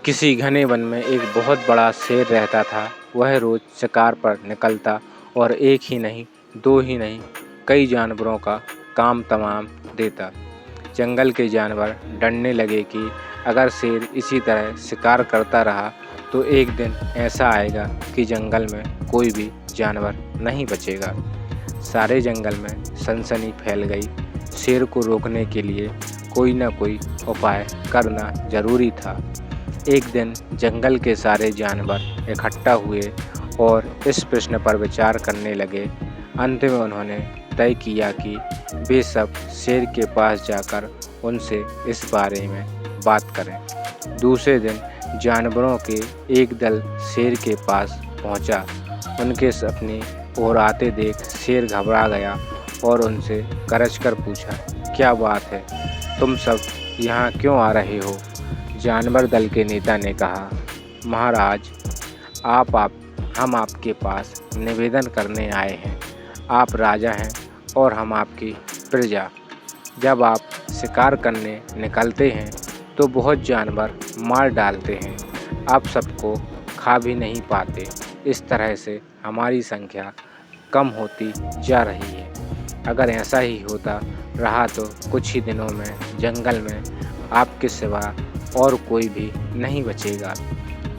किसी घने वन में एक बहुत बड़ा शेर रहता था। वह रोज़ शिकार पर निकलता और एक ही नहीं, दो ही नहीं, कई जानवरों का काम तमाम देता। जंगल के जानवर डरने लगे कि अगर शेर इसी तरह शिकार करता रहा तो एक दिन ऐसा आएगा कि जंगल में कोई भी जानवर नहीं बचेगा। सारे जंगल में सनसनी फैल गई। शेर को रोकने के लिए कोई न कोई उपाय करना ज़रूरी था। एक दिन जंगल के सारे जानवर इकट्ठा हुए और इस प्रश्न पर विचार करने लगे। अंत में उन्होंने तय किया कि वे सब शेर के पास जाकर उनसे इस बारे में बात करें। दूसरे दिन जानवरों के एक दल शेर के पास पहुंचा। उनके अपनी ओर आते देख शेर घबरा गया और उनसे गरजकर पूछा, क्या बात है, तुम सब यहाँ क्यों आ रहे हो? जानवर दल के नेता ने कहा, महाराज, हम आपके पास निवेदन करने आए हैं। आप राजा हैं और हम आपकी प्रजा। जब आप शिकार करने निकलते हैं तो बहुत जानवर मार डालते हैं। आप सबको खा भी नहीं पाते। इस तरह से हमारी संख्या कम होती जा रही है। अगर ऐसा ही होता रहा तो कुछ ही दिनों में जंगल में आपके सिवा और कोई भी नहीं बचेगा।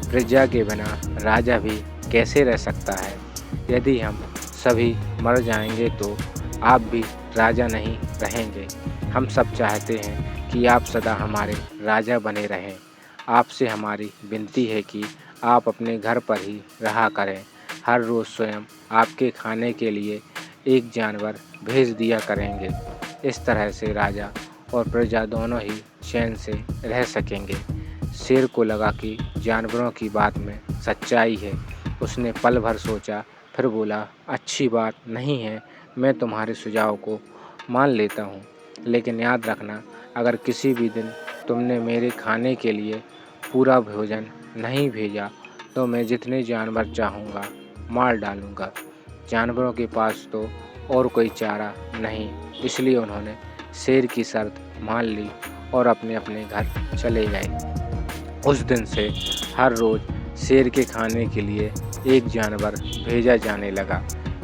प्रजा के बिना राजा भी कैसे रह सकता है? यदि हम सभी मर जाएंगे तो आप भी राजा नहीं रहेंगे। हम सब चाहते हैं कि आप सदा हमारे राजा बने रहें। आपसे हमारी विनती है कि आप अपने घर पर ही रहा करें। हर रोज़ स्वयं आपके खाने के लिए एक जानवर भेज दिया करेंगे। इस तरह से राजा और प्रजा दोनों ही चैन से रह सकेंगे। शेर को लगा कि जानवरों की बात में सच्चाई है। उसने पल भर सोचा, फिर बोला, अच्छी बात नहीं है, मैं तुम्हारे सुझाव को मान लेता हूँ, लेकिन याद रखना, अगर किसी भी दिन तुमने मेरे खाने के लिए पूरा भोजन नहीं भेजा तो मैं जितने जानवर चाहूँगा मार डालूँगा। जानवरों के पास तो और कोई चारा नहीं, इसलिए उन्होंने शेर की शर्त मान ली और अपने अपने घर चले गए। उस दिन से हर रोज़ शेर के खाने के लिए एक जानवर भेजा जाने लगा।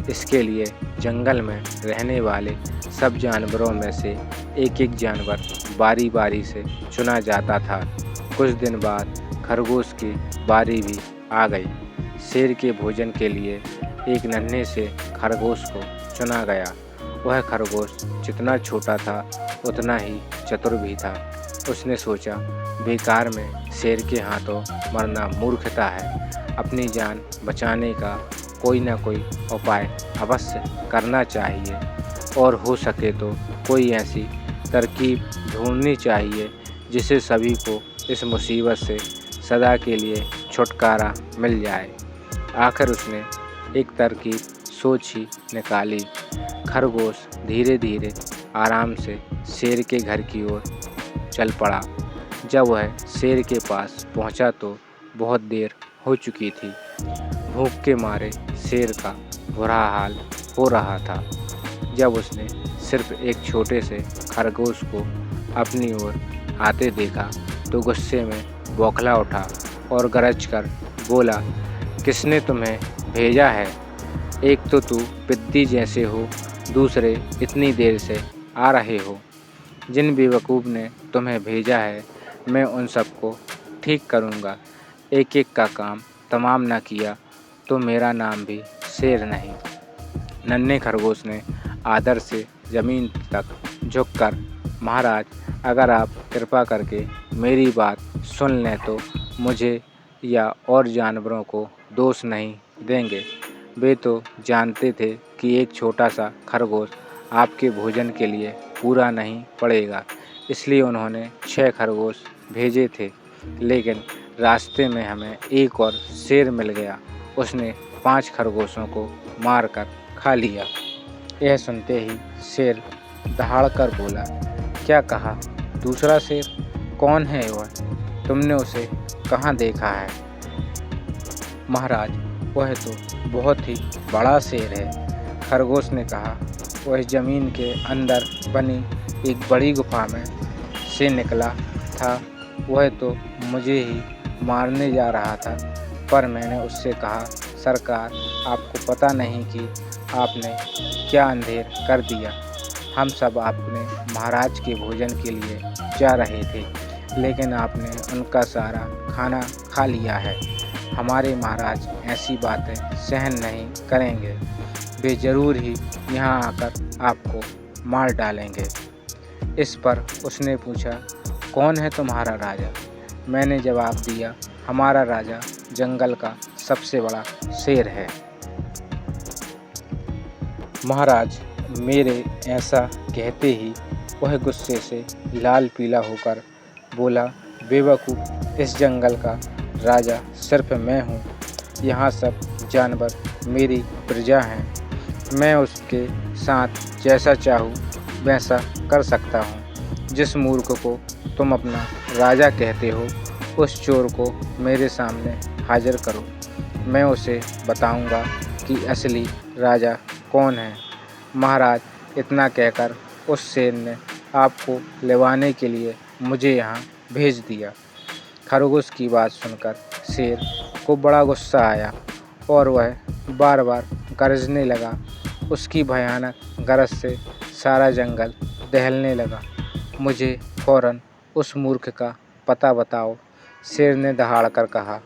इसके लिए जंगल में रहने वाले सब जानवरों में से एक एक जानवर बारी बारी से चुना जाता था। कुछ दिन बाद खरगोश की बारी भी आ गई। शेर के भोजन के लिए एक नन्हे से खरगोश को चुना गया। वह खरगोश जितना छोटा था उतना ही चतुर भी था। उसने सोचा, बेकार में शेर के हाथों मरना मूर्खता है। अपनी जान बचाने का कोई ना कोई उपाय अवश्य करना चाहिए और हो सके तो कोई ऐसी तरकीब ढूंढनी चाहिए जिससे सभी को इस मुसीबत से सदा के लिए छुटकारा मिल जाए। आखिर उसने एक तरकीब सोच ही निकाली। खरगोश धीरे धीरे आराम से शेर के घर की ओर चल पड़ा। जब वह शेर के पास पहुंचा तो बहुत देर हो चुकी थी। भूख के मारे शेर का बुरा हाल हो रहा था। जब उसने सिर्फ एक छोटे से खरगोश को अपनी ओर आते देखा तो गुस्से में बौखला उठा और गरज कर बोला, किसने तुम्हें भेजा है? एक तो तू पिद्दी जैसे हो, दूसरे इतनी देर से आ रहे हो। जिन बेवकूफ़ ने तुम्हें भेजा है मैं उन सबको ठीक करूँगा। एक एक का काम तमाम न किया तो मेरा नाम भी शेर नहीं। नन्हे खरगोश ने आदर से ज़मीन तक झुककर, महाराज, अगर आप कृपा करके मेरी बात सुन लें तो मुझे या और जानवरों को दोष नहीं देंगे। वे तो जानते थे कि एक छोटा सा खरगोश आपके भोजन के लिए पूरा नहीं पड़ेगा, इसलिए उन्होंने 6 खरगोश भेजे थे। लेकिन रास्ते में हमें एक और शेर मिल गया। उसने 5 खरगोशों को मारकर खा लिया। यह सुनते ही शेर दहाड़कर बोला, क्या कहा? दूसरा शेर? कौन है वह? तुमने उसे कहाँ देखा है? महाराज, वह तो बहुत ही बड़ा शेर है। खरगोश ने कहा, वह ज़मीन के अंदर बनी एक बड़ी गुफा में से निकला था। वह तो मुझे ही मारने जा रहा था, पर मैंने उससे कहा, सरकार, आपको पता नहीं कि आपने क्या अंधेर कर दिया। हम सब अपने महाराज के भोजन के लिए जा रहे थे, लेकिन आपने उनका सारा खाना खा लिया है। हमारे महाराज ऐसी बातें सहन नहीं करेंगे। वे ज़रूर ही यहाँ आकर आपको मार डालेंगे। इस पर उसने पूछा, कौन है तुम्हारा राजा? मैंने जवाब दिया, हमारा राजा जंगल का सबसे बड़ा शेर है। महाराज मेरे ऐसा कहते ही वह गुस्से से लाल पीला होकर बोला, बेवकूफ़, इस जंगल का राजा सिर्फ मैं हूँ। यहाँ सब जानवर मेरी प्रजा हैं। मैं उसके साथ जैसा चाहूँ वैसा कर सकता हूँ। जिस मूर्ख को तुम अपना राजा कहते हो, उस चोर को मेरे सामने हाजिर करो। मैं उसे बताऊँगा कि असली राजा कौन है। महाराज इतना कहकर उस शेर ने आपको लेवाने के लिए मुझे यहाँ भेज दिया। खरगोश की बात सुनकर शेर को बड़ा गुस्सा आया और वह बार बार गरजने लगा। उसकी भयानक गरज से सारा जंगल दहलने लगा। मुझे फौरन उस मूर्ख का पता बताओ, शेर ने दहाड़ कर कहा।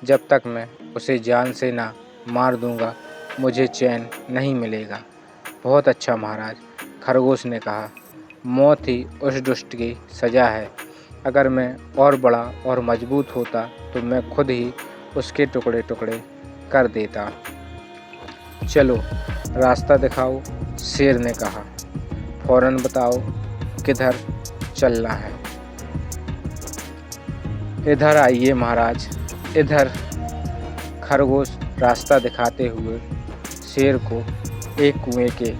जब तक मैं उसे जान से ना मार दूंगा, मुझे चैन नहीं मिलेगा। बहुत अच्छा महाराज, खरगोश ने कहा, मौत ही उस दुष्ट की सज़ा है। अगर मैं और बड़ा और मजबूत होता तो मैं खुद ही उसके टुकड़े टुकड़े कर देता। चलो रास्ता दिखाओ, शेर ने कहा। फौरन बताओ किधर चलना है। इधर आइए महाराज, इधर। खरगोश रास्ता दिखाते हुए शेर को एक कुएं के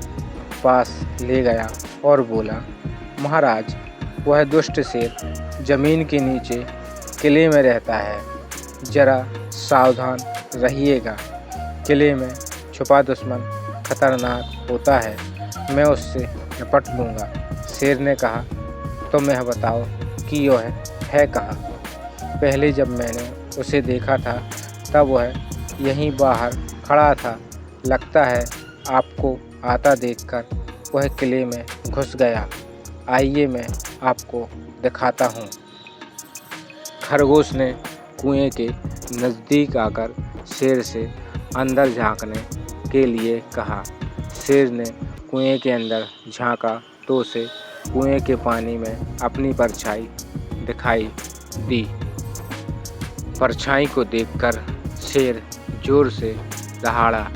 पास ले गया और बोला, महाराज, वह दुष्ट शेर ज़मीन के नीचे किले में रहता है। ज़रा सावधान रहिएगा। किले में छुपा दुश्मन खतरनाक होता है। मैं उससे निपट लूँगा। शेर ने कहा, तुम यह बताओ कि वह है कहाँ? पहले जब मैंने उसे देखा था तब वह यहीं बाहर खड़ा था। लगता है आपको आता देखकर वह किले में घुस गया। आइए मैं आपको दिखाता हूँ। खरगोश ने कुएं के नज़दीक आकर शेर से अंदर झांकने के लिए कहा। शेर ने कुएं के अंदर झांका तो उसे कुएं के पानी में अपनी परछाई दिखाई दी। परछाई को देखकर शेर जोर से दहाड़ा।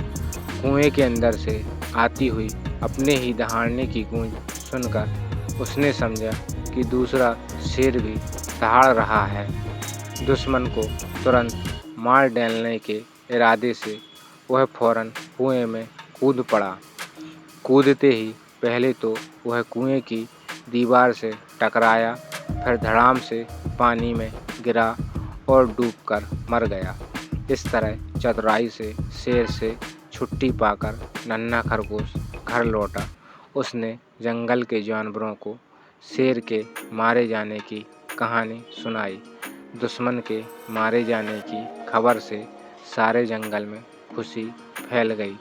कुएं के अंदर से आती हुई अपने ही दहाड़ने की गूंज सुनकर उसने समझा कि दूसरा शेर भी दहाड़ रहा है। दुश्मन को तुरंत मार डालने के इरादे से वह फौरन कुएं में कूद पड़ा। कूदते ही पहले तो वह कुएं की दीवार से टकराया, फिर धड़ाम से पानी में गिरा और डूबकर मर गया। इस तरह चतुराई से शेर से छुट्टी पाकर नन्हा खरगोश घर लौटा। उसने जंगल के जानवरों को शेर के मारे जाने की कहानी सुनाई। दुश्मन के मारे जाने की खबर से सारे जंगल में खुशी फैल गई।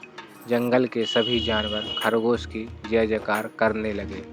जंगल के सभी जानवर खरगोश की जय जयकार करने लगे।